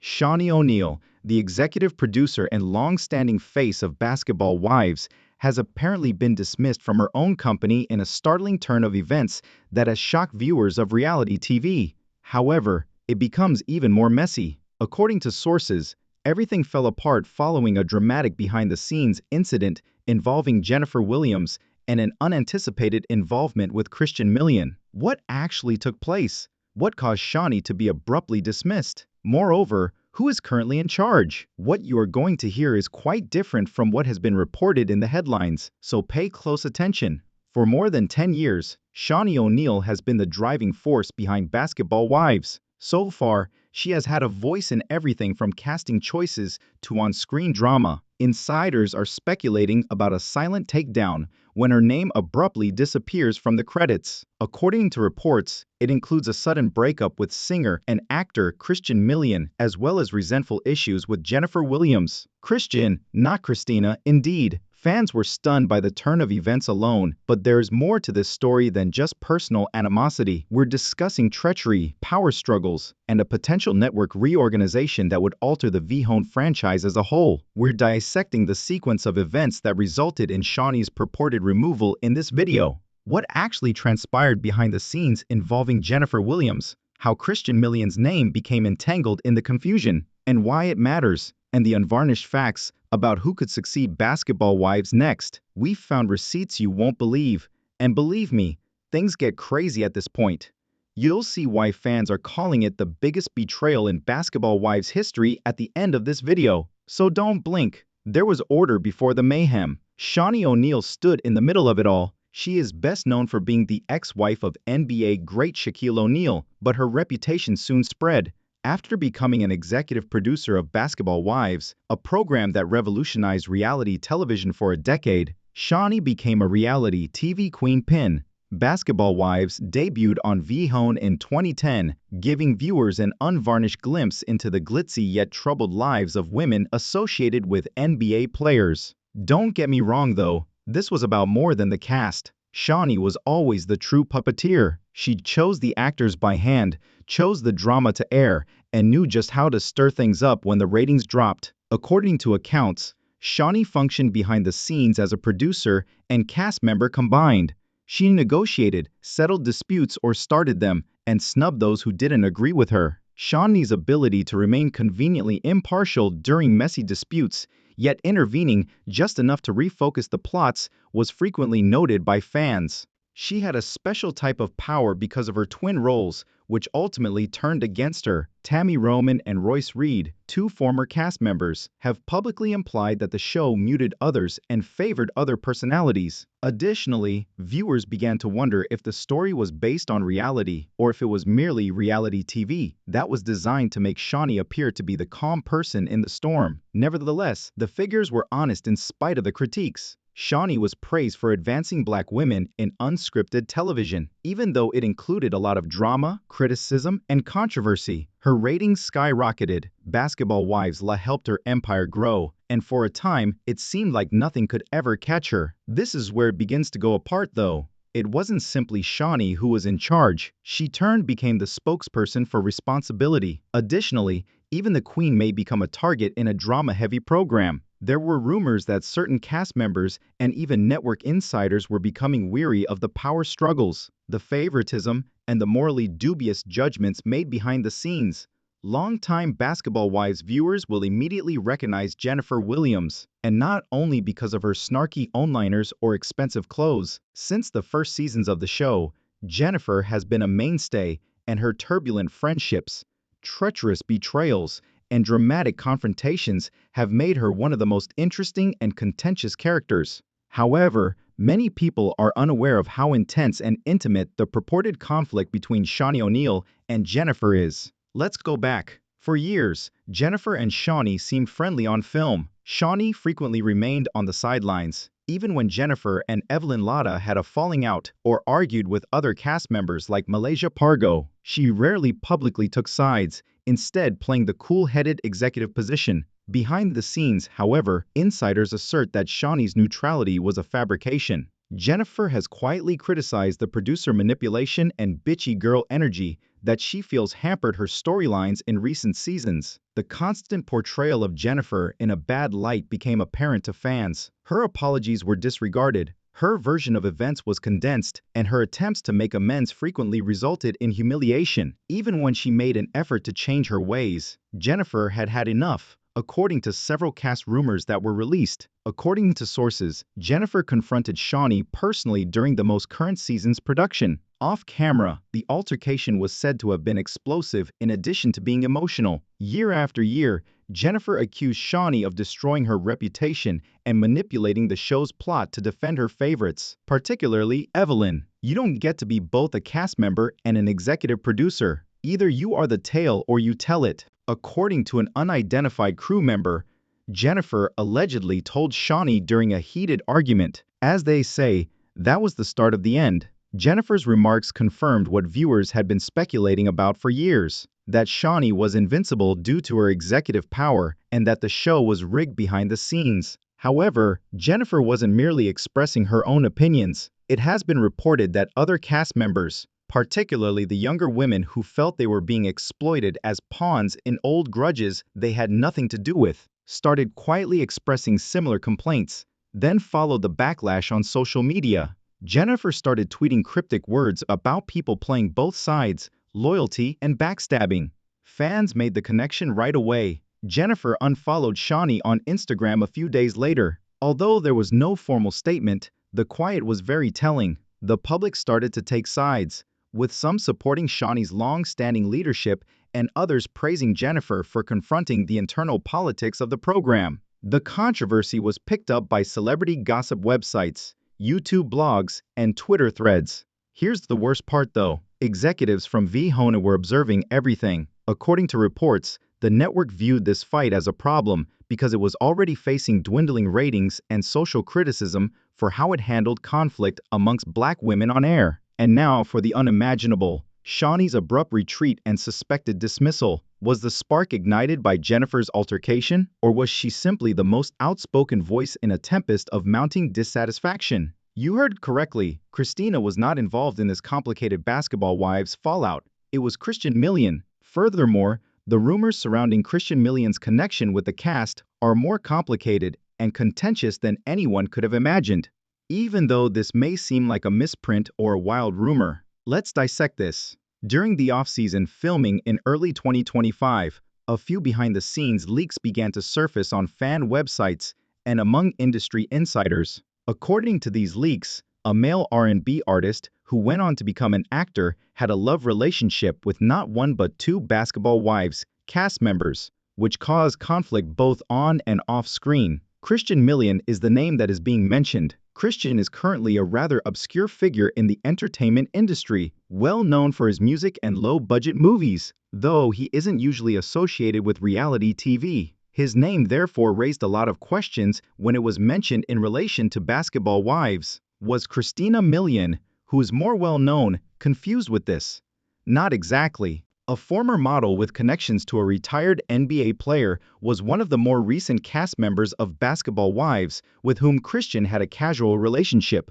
Shaunie O'Neal, the executive producer and long-standing face of Basketball Wives, has apparently been dismissed from her own company in a startling turn of events that has shocked viewers of reality TV. However, it becomes even more messy. According to sources, everything fell apart following a dramatic behind-the-scenes incident involving Jennifer Williams and an unanticipated involvement with Christian Milian. What actually took place? What caused Shaunie to be abruptly dismissed? Moreover, who is currently in charge? What you are going to hear is quite different from what has been reported in the headlines, so pay close attention. For more than 10 years, Shaunie O'Neal has been the driving force behind Basketball Wives. So far, she has had a voice in everything from casting choices to on-screen drama. Insiders are speculating about a silent takedown when her name abruptly disappears from the credits. According to reports, it includes a sudden breakup with singer and actor Christian Milian, as well as resentful issues with Jennifer Williams. Christian, not Christina, indeed. Fans were stunned by the turn of events alone, but there's more to this story than just personal animosity. We're discussing treachery, power struggles, and a potential network reorganization that would alter the VH1 franchise as a whole. We're dissecting the sequence of events that resulted in Shaunie's purported removal in this video. What actually transpired behind the scenes involving Jennifer Williams, how Christian Milian's name became entangled in the confusion, and why it matters, and the unvarnished facts about who could succeed Basketball Wives next. We've found receipts you won't believe, and believe me, things get crazy at this point. You'll see why fans are calling it the biggest betrayal in Basketball Wives history at the end of this video. So don't blink. There was order before the mayhem. Shaunie O'Neal stood in the middle of it all. She is best known for being the ex-wife of NBA great Shaquille O'Neal, but her reputation soon spread. After becoming an executive producer of Basketball Wives, a program that revolutionized reality television for a decade, Shaunie became a reality TV queen pin. Basketball Wives debuted on VH1 in 2010, giving viewers an unvarnished glimpse into the glitzy yet troubled lives of women associated with NBA players. Don't get me wrong though, this was about more than the cast. Shaunie was always the true puppeteer. She chose the actors by hand, chose the drama to air, and knew just how to stir things up when the ratings dropped. According to accounts, Shaunie functioned behind the scenes as a producer and cast member combined. She negotiated, settled disputes or started them, and snubbed those who didn't agree with her. Shaunie's ability to remain conveniently impartial during messy disputes, yet intervening just enough to refocus the plots, was frequently noted by fans. She had a special type of power because of her twin roles, which ultimately turned against her. Tammy Roman and Royce Reed, two former cast members, have publicly implied that the show muted others and favored other personalities. Additionally, viewers began to wonder if the story was based on reality or if it was merely reality TV that was designed to make Shaunie appear to be the calm person in the storm. Nevertheless, the figures were honest in spite of the critiques. Shaunie was praised for advancing Black women in unscripted television. Even though it included a lot of drama, criticism, and controversy, her ratings skyrocketed. Basketball Wives helped her empire grow, and for a time, it seemed like nothing could ever catch her. This is where it begins to go apart though. It wasn't simply Shaunie who was in charge. She became the spokesperson for responsibility. Additionally, even the queen may become a target in a drama-heavy program. There were rumors that certain cast members and even network insiders were becoming weary of the power struggles, the favoritism, and the morally dubious judgments made behind the scenes. Longtime Basketball Wives viewers will immediately recognize Jennifer Williams, and not only because of her snarky one-liners or expensive clothes. Since the first seasons of the show, Jennifer has been a mainstay, and her turbulent friendships, treacherous betrayals, and dramatic confrontations have made her one of the most interesting and contentious characters. However, many people are unaware of how intense and intimate the purported conflict between Shaunie O'Neal and Jennifer is. Let's go back. For years, Jennifer and Shaunie seemed friendly on film. Shaunie frequently remained on the sidelines, even when Jennifer and Evelyn Lotta had a falling out or argued with other cast members like Malaysia Pargo. She rarely publicly took sides, instead playing the cool-headed executive position. Behind the scenes, however, insiders assert that Shaunie's neutrality was a fabrication. Jennifer has quietly criticized the producer manipulation and bitchy girl energy that she feels hampered her storylines in recent seasons. The constant portrayal of Jennifer in a bad light became apparent to fans. Her apologies were disregarded, her version of events was condensed, and her attempts to make amends frequently resulted in humiliation. Even when she made an effort to change her ways, Jennifer had had enough. According to several cast rumors that were released. According to sources, Jennifer confronted Shaunie personally during the most current season's production. Off camera, the altercation was said to have been explosive in addition to being emotional. Year after year, Jennifer accused Shaunie of destroying her reputation and manipulating the show's plot to defend her favorites, particularly Evelyn. You don't get to be both a cast member and an executive producer. Either you are the tale or you tell it. According to an unidentified crew member, Jennifer allegedly told Shaunie during a heated argument. As they say, that was the start of the end. Jennifer's remarks confirmed what viewers had been speculating about for years, that Shaunie was invincible due to her executive power and that the show was rigged behind the scenes. However, Jennifer wasn't merely expressing her own opinions. It has been reported that other cast members, particularly the younger women who felt they were being exploited as pawns in old grudges they had nothing to do with, started quietly expressing similar complaints. Then followed the backlash on social media. Jennifer started tweeting cryptic words about people playing both sides, loyalty and backstabbing. Fans made the connection right away. Jennifer unfollowed Shaunie on Instagram a few days later. Although there was no formal statement, the quiet was very telling. The public started to take sides, with some supporting Shaunie's long-standing leadership and others praising Jennifer for confronting the internal politics of the program. The controversy was picked up by celebrity gossip websites, YouTube blogs, and Twitter threads. Here's the worst part though. Executives from Shaunie were observing everything. According to reports, the network viewed this fight as a problem because it was already facing dwindling ratings and social criticism for how it handled conflict amongst Black women on air. And now for the unimaginable. Shaunie's abrupt retreat and suspected dismissal. Was the spark ignited by Jennifer's altercation, or was she simply the most outspoken voice in a tempest of mounting dissatisfaction? You heard correctly, Christina was not involved in this complicated Basketball Wives fallout. It was Christian Milian. Furthermore, the rumors surrounding Christian Milian's connection with the cast are more complicated and contentious than anyone could have imagined. Even though this may seem like a misprint or a wild rumor, let's dissect this. During the off-season filming in early 2025, a few behind-the-scenes leaks began to surface on fan websites and among industry insiders. According to these leaks, a male R&B artist who went on to become an actor had a love relationship with not one but two Basketball Wives cast members, which caused conflict both on and off screen. Christian Milian is the name that is being mentioned. Christian is currently a rather obscure figure in the entertainment industry, well known for his music and low-budget movies, though he isn't usually associated with reality TV. His name therefore raised a lot of questions when it was mentioned in relation to Basketball Wives. Was Christina Milian, who is more well-known, confused with this? Not exactly. A former model with connections to a retired NBA player was one of the more recent cast members of Basketball Wives with whom Christian had a casual relationship.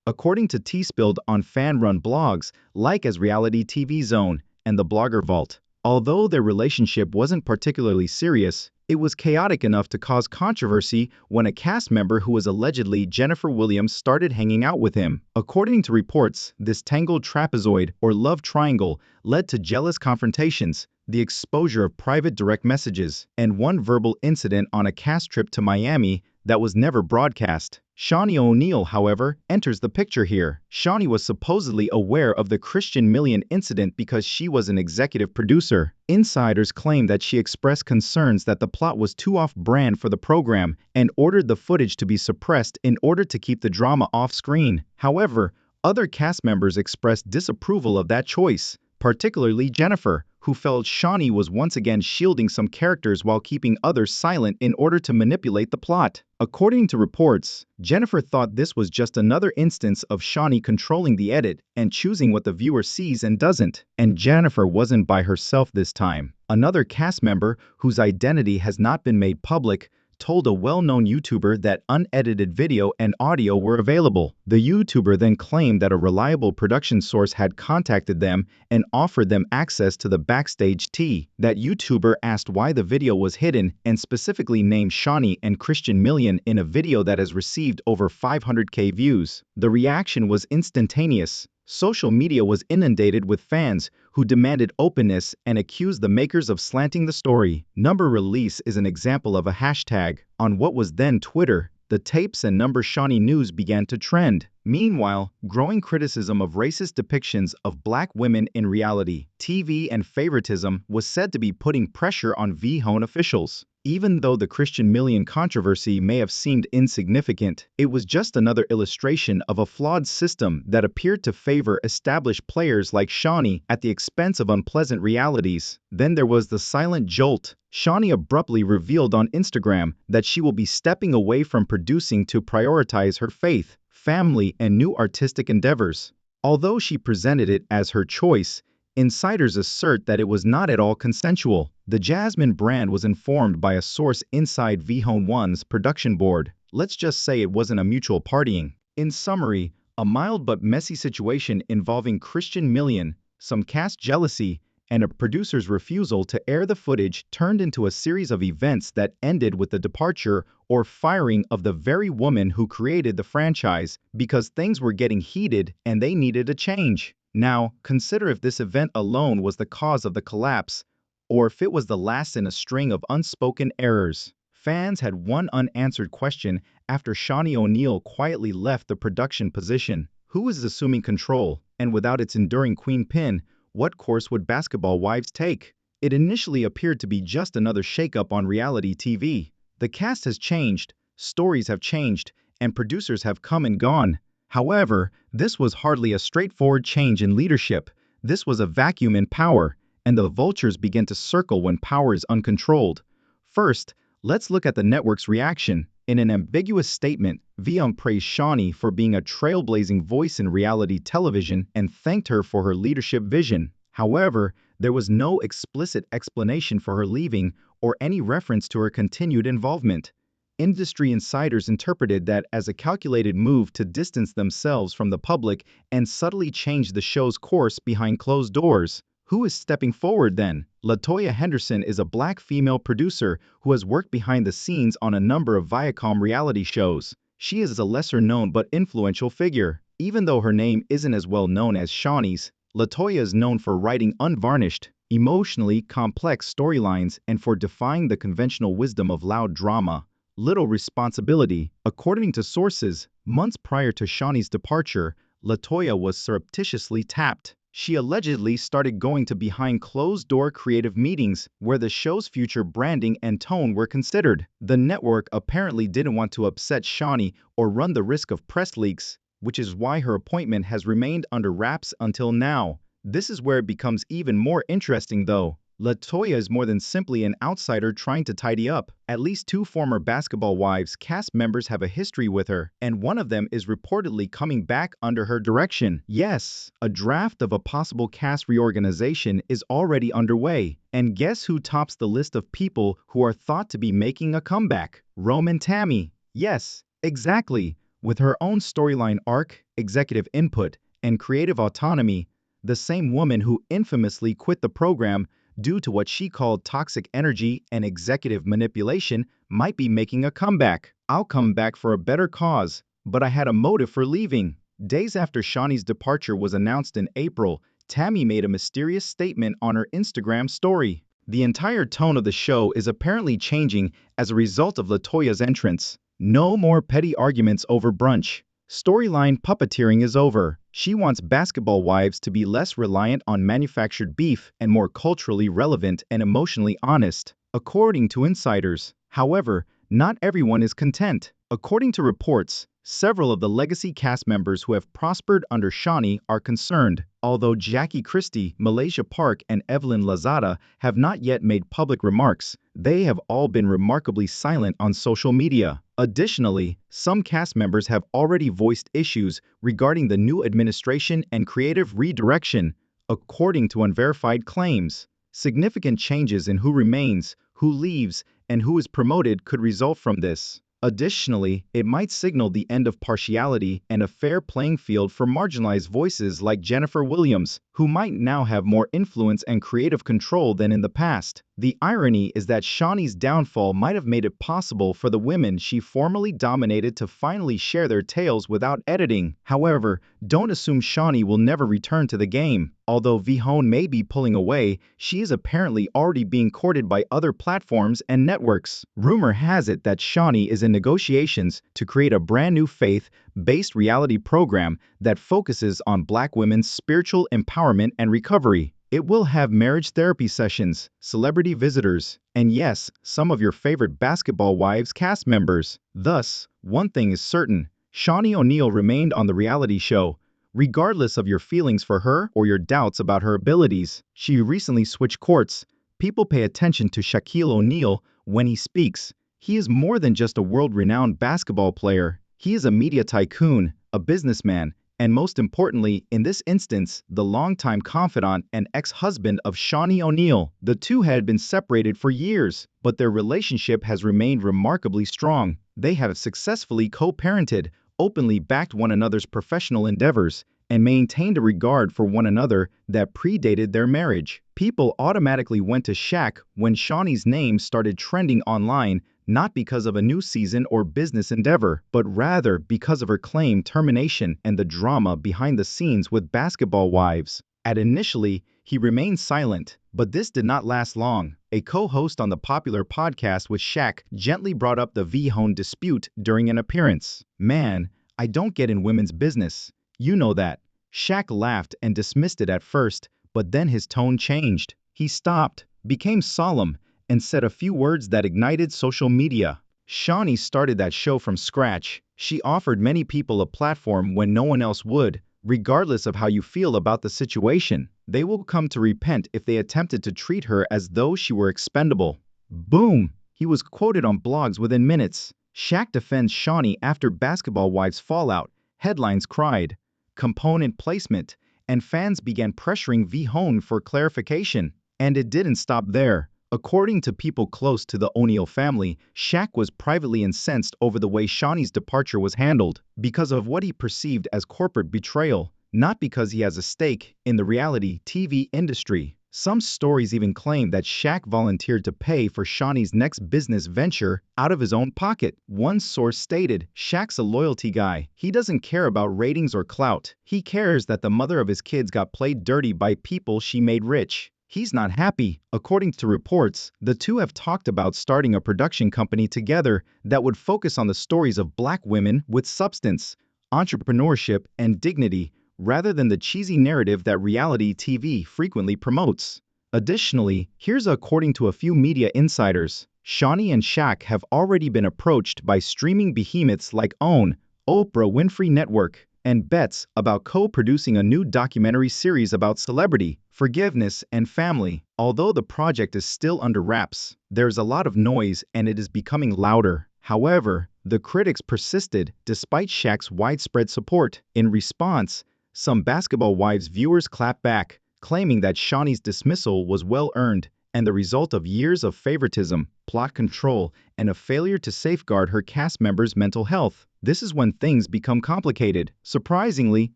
According to T-Spilled on fan-run blogs like as Reality TV Zone and The Blogger Vault, although their relationship wasn't particularly serious, it was chaotic enough to cause controversy when a cast member who was allegedly Jennifer Williams started hanging out with him. According to reports, this tangled trapezoid or love triangle led to jealous confrontations, the exposure of private direct messages, and one verbal incident on a cast trip to Miami that was never broadcast. Shaunie O'Neal, however, enters the picture here. Shaunie was supposedly aware of the Christian Milian incident because she was an executive producer. Insiders claim that she expressed concerns that the plot was too off-brand for the program and ordered the footage to be suppressed in order to keep the drama off-screen. However, other cast members expressed disapproval of that choice, particularly Jennifer, who felt Shaunie was once again shielding some characters while keeping others silent in order to manipulate the plot. According to reports, Jennifer thought this was just another instance of Shaunie controlling the edit and choosing what the viewer sees and doesn't. And Jennifer wasn't by herself this time. Another cast member, whose identity has not been made public, told a well-known YouTuber that unedited video and audio were available. The YouTuber then claimed that a reliable production source had contacted them and offered them access to the backstage tea. That YouTuber asked why the video was hidden and specifically named Shaunie and Christian Million in a video that has received over 500K views. The reaction was instantaneous. Social media was inundated with fans who demanded openness and accused the makers of slanting the story. Number release is an example of a hashtag. On what was then Twitter, the tapes and number Shaunie news began to trend. Meanwhile, growing criticism of racist depictions of black women in reality TV and favoritism was said to be putting pressure on VHONE officials. Even though the Christian Million controversy may have seemed insignificant, it was just another illustration of a flawed system that appeared to favor established players like Shaunie at the expense of unpleasant realities. Then there was the silent jolt. Shaunie abruptly revealed on Instagram that she will be stepping away from producing to prioritize her faith, family, and new artistic endeavors. Although she presented it as her choice, insiders assert that it was not at all consensual. The Jasmine brand was informed by a source inside VHONE One's production board. Let's just say it wasn't a mutual partying. In summary, a mild but messy situation involving Christian Million, some cast jealousy, and a producer's refusal to air the footage turned into a series of events that ended with the departure or firing of the very woman who created the franchise because things were getting heated and they needed a change. Now, consider if this event alone was the cause of the collapse, or if it was the last in a string of unspoken errors. Fans had one unanswered question after Shaunie O'Neal quietly left the production position. Who is assuming control? And without its enduring queen pin, what course would Basketball Wives take? It initially appeared to be just another shakeup on reality TV. The cast has changed, stories have changed, and producers have come and gone. However, this was hardly a straightforward change in leadership. This was a vacuum in power, and the vultures begin to circle when power is uncontrolled. First, let's look at the network's reaction. In an ambiguous statement, VHONE praised Shaunie for being a trailblazing voice in reality television and thanked her for her leadership vision. However, there was no explicit explanation for her leaving or any reference to her continued involvement. Industry insiders interpreted that as a calculated move to distance themselves from the public and subtly change the show's course behind closed doors. Who is stepping forward then? LaToya Henderson is a black female producer who has worked behind the scenes on a number of Viacom reality shows. She is a lesser-known but influential figure. Even though her name isn't as well known as Shaunie's, LaToya is known for writing unvarnished, emotionally complex storylines and for defying the conventional wisdom of loud drama. Little responsibility. According to sources, months prior to Shaunie's departure, LaToya was surreptitiously tapped. She allegedly started going to behind closed-door creative meetings where the show's future branding and tone were considered. The network apparently didn't want to upset Shaunie or run the risk of press leaks, which is why her appointment has remained under wraps until now. This is where it becomes even more interesting though. LaToya is more than simply an outsider trying to tidy up. At least 2 former Basketball Wives cast members have a history with her, and one of them is reportedly coming back under her direction. Yes, a draft of a possible cast reorganization is already underway. And guess who tops the list of people who are thought to be making a comeback? Rome and Tammy. Yes, exactly. With her own storyline arc, executive input, and creative autonomy, the same woman who infamously quit the program due to what she called toxic energy and executive manipulation might be making a comeback. I'll come back for a better cause, but I had a motive for leaving. Days after Shaunie's departure was announced in April, Tammy made a mysterious statement on her Instagram story. The entire tone of the show is apparently changing as a result of LaToya's entrance. No more petty arguments over brunch. Storyline puppeteering is over. She wants Basketball Wives to be less reliant on manufactured beef and more culturally relevant and emotionally honest, according to insiders. However, not everyone is content. According to reports, several of the legacy cast members who have prospered under Shaunie are concerned. Although Jackie Christie, Malaysia Park, and Evelyn Lazada have not yet made public remarks, they have all been remarkably silent on social media. Additionally, some cast members have already voiced issues regarding the new administration and creative redirection, according to unverified claims. Significant changes in who remains, who leaves, and who is promoted could result from this. Additionally, it might signal the end of partiality and a fair playing field for marginalized voices like Jennifer Williams, who might now have more influence and creative control than in the past. The irony is that Shaunie's downfall might have made it possible for the women she formerly dominated to finally share their tales without editing. However, don't assume Shaunie will never return to the game. Although Vihone may be pulling away, she is apparently already being courted by other platforms and networks. Rumor has it that Shaunie is in negotiations to create a brand new faith-based reality program that focuses on Black women's spiritual empowerment and recovery. It will have marriage therapy sessions, celebrity visitors, and yes, some of your favorite Basketball Wives cast members. Thus, one thing is certain, Shaunie O'Neal remained on the reality show. Regardless of your feelings for her or your doubts about her abilities, she recently switched courts. People pay attention to Shaquille O'Neal when he speaks. He is more than just a world-renowned basketball player. He is a media tycoon, a businessman, and most importantly, in this instance, the longtime confidant and ex-husband of Shaunie O'Neal. The two had been separated for years, but their relationship has remained remarkably strong. They have successfully co-parented, openly backed one another's professional endeavors, and maintained a regard for one another that predated their marriage. People automatically went to Shaq when Shaunie's name started trending online, not because of a new season or business endeavor, but rather because of her claimed termination and the drama behind the scenes with Basketball Wives. Initially, he remained silent, but this did not last long. A co-host on the popular podcast with Shaq gently brought up the Vihone dispute during an appearance. "Man, I don't get in women's business. You know that." Shaq laughed and dismissed it at first, but then his tone changed. He stopped, became solemn, and said a few words that ignited social media. Shaunie started that show from scratch. She offered many people a platform when no one else would. Regardless of how you feel about the situation, they will come to repent if they attempted to treat her as though she were expendable. Boom! He was quoted on blogs within minutes. Shaq defends Shaunie after Basketball Wives fallout. Headlines cried, "Component placement," and fans began pressuring Vihone for clarification. And it didn't stop there. According to people close to the O'Neal family, Shaq was privately incensed over the way Shaunie's departure was handled, because of what he perceived as corporate betrayal, not because he has a stake in the reality TV industry. Some stories even claim that Shaq volunteered to pay for Shaunie's next business venture out of his own pocket. One source stated, "Shaq's a loyalty guy. He doesn't care about ratings or clout. He cares that the mother of his kids got played dirty by people she made rich. He's not happy." According to reports, the two have talked about starting a production company together that would focus on the stories of Black women with substance, entrepreneurship, and dignity, rather than the cheesy narrative that reality TV frequently promotes. Additionally, here's according to a few media insiders, Shaunie and Shaq have already been approached by streaming behemoths like OWN, Oprah Winfrey Network, and Betts about co-producing a new documentary series about celebrity, forgiveness, and family. Although the project is still under wraps, there's a lot of noise and it is becoming louder. However, the critics persisted despite Shaq's widespread support. In response, some Basketball Wives viewers clapped back, claiming that Shaunie's dismissal was well-earned and the result of years of favoritism, plot control, and a failure to safeguard her cast members' mental health. This is when things become complicated. Surprisingly,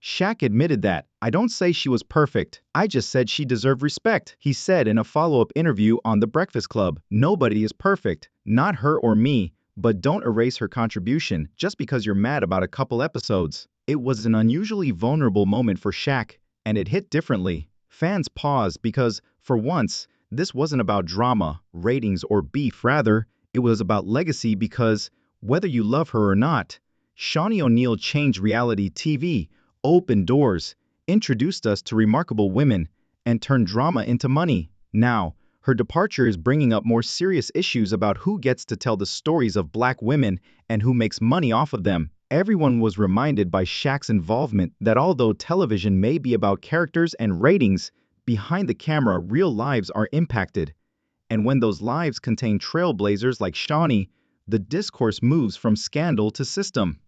Shaq admitted that, "I don't say she was perfect. I just said she deserved respect," he said in a follow-up interview on The Breakfast Club. "Nobody is perfect, not her or me, but don't erase her contribution just because you're mad about a couple episodes." It was an unusually vulnerable moment for Shaq, and it hit differently. Fans paused because, for once, this wasn't about drama, ratings, or beef. Rather, it was about legacy because, whether you love her or not, Shaunie O'Neal changed reality TV, opened doors, introduced us to remarkable women, and turned drama into money. Now, her departure is bringing up more serious issues about who gets to tell the stories of Black women and who makes money off of them. Everyone was reminded by Shaq's involvement that although television may be about characters and ratings, behind the camera real lives are impacted. And when those lives contain trailblazers like Shaunie, the discourse moves from scandal to system.